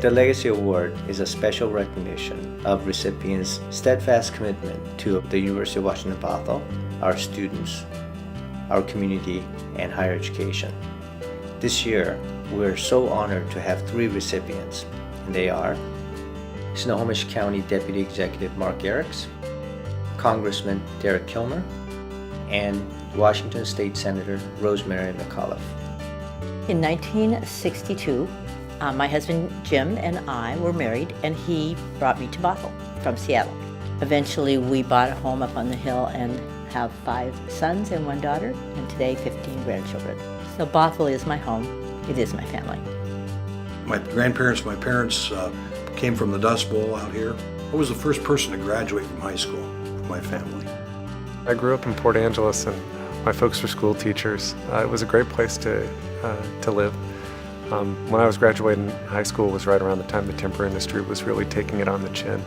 The Lagacy Award is a special recognition of recipients' steadfast commitment to the University of Washington Bothell, our students, our community, and higher education. This year, we're so honored to have 3 recipients, and they are Snohomish County Deputy Executive Mark Ericks, Congressman Kilmer, and Washington State Senator Rosemary McAuliffe. In 1962, my husband Jim and I were married, and he brought me to Bothell from Seattle. Eventually, we bought a home up on the hill and have 5 sons and 1 daughter, and today 15 grandchildren. So Bothell is my home. It is my family. My parents came from the Dust Bowl out here. I was the first person to graduate from high school for my family. I grew up in Port Angeles, and my folks were school teachers. It was a great place to live. When I was graduating high school was right around the time the timber industry was really taking it on the chin,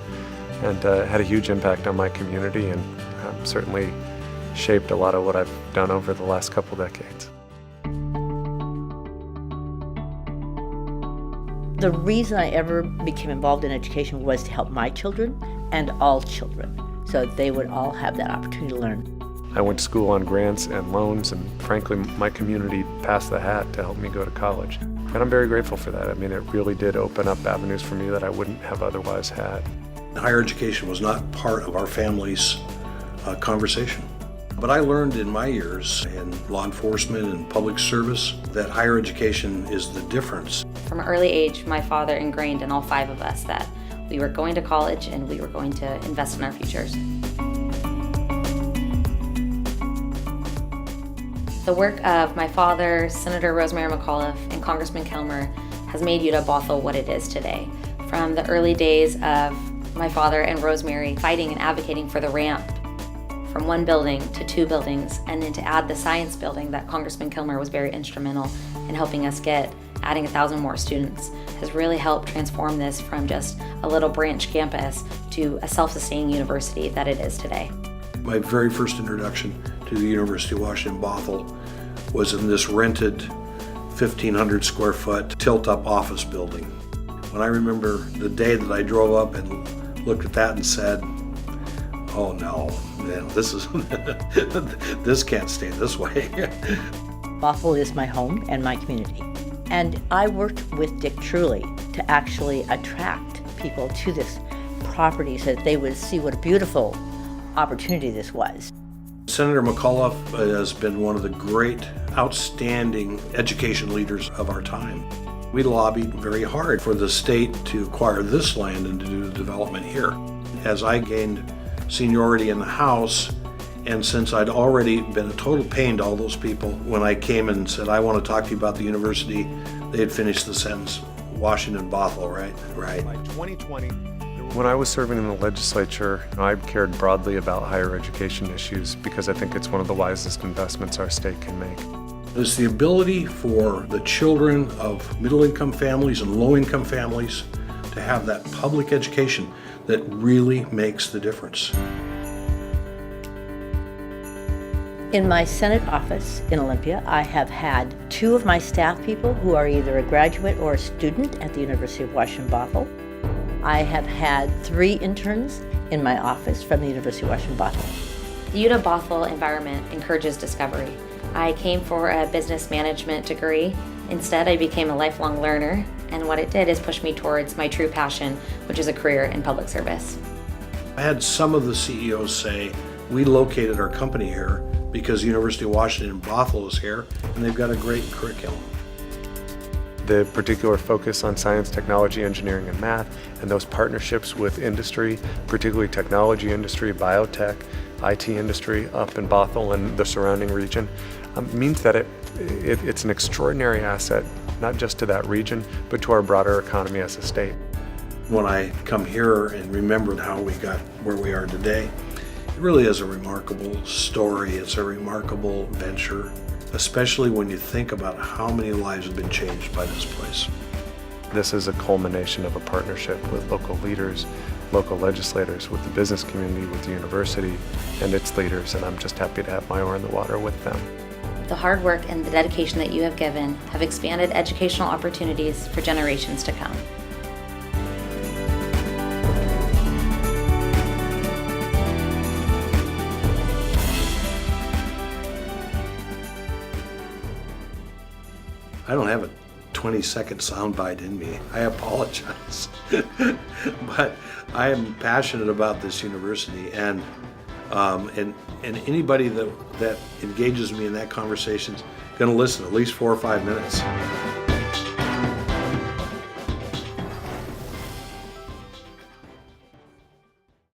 and had a huge impact on my community, and certainly shaped a lot of what I've done over the last couple decades. The reason I ever became involved in education was to help my children and all children, so they would all have that opportunity to learn. I went to school on grants and loans, and frankly, my community passed the hat to help me go to college. And I'm very grateful for that. I mean, it really did open up avenues for me that I wouldn't have otherwise had. Higher education was not part of our family's conversation. But I learned in my years in law enforcement and public service that higher education is the difference. From an early age, my father ingrained in all 5 of us that we were going to college and we were going to invest in our futures. The work of my father, Senator Rosemary McAuliffe, and Congressman Kilmer has made UW Bothell what it is today. From the early days of my father and Rosemary fighting and advocating for the ramp, from 1 building to 2 buildings, and then to add the science building that Congressman Kilmer was very instrumental in helping us get, adding 1,000 more students, has really helped transform this from just a little branch campus to a self-sustaining university that it is today. My very first introduction to the University of Washington Bothell was in this rented 1,500 square foot tilt-up office building. When I remember the day that I drove up and looked at that and said, oh no, man, this can't stay this way. Bothell is my home and my community. And I worked with Dick Truly to actually attract people to this property so that they would see what a beautiful opportunity this was. Senator McAuliffe has been one of the great, outstanding education leaders of our time. We lobbied very hard for the state to acquire this land and to do the development here. As I gained seniority in the House, and since I'd already been a total pain to all those people, when I came and said, I want to talk to you about the university, they had finished the sentence, Washington Bothell, right? By 2020, when I was serving in the legislature, I cared broadly about higher education issues because I think it's one of the wisest investments our state can make. It's the ability for the children of middle-income families and low-income families to have that public education that really makes the difference. In my Senate office in Olympia, I have had 2 of my staff people who are either a graduate or a student at the University of Washington Bothell. I have had 3 interns in my office from the University of Washington Bothell. The UW Bothell environment encourages discovery. I came for a business management degree. Instead, I became a lifelong learner, and what it did is push me towards my true passion, which is a career in public service. I had some of the CEOs say, we located our company here because the University of Washington Bothell is here, and they've got a great curriculum. The particular focus on science, technology, engineering, and math, and those partnerships with industry, particularly technology industry, biotech, IT industry up in Bothell and the surrounding region, means that it's an extraordinary asset, not just to that region, but to our broader economy as a state. When I come here and remember how we got where we are today, it really is a remarkable story. It's a remarkable venture, especially when you think about how many lives have been changed by this place. This is a culmination of a partnership with local leaders, local legislators, with the business community, with the university and its leaders, and I'm just happy to have my oar in the water with them. The hard work and the dedication that you have given have expanded educational opportunities for generations to come. I don't have a 20-second soundbite in me. I apologize. But I am passionate about this university, and anybody that engages me in that conversation is going to listen at least 4 or 5 minutes.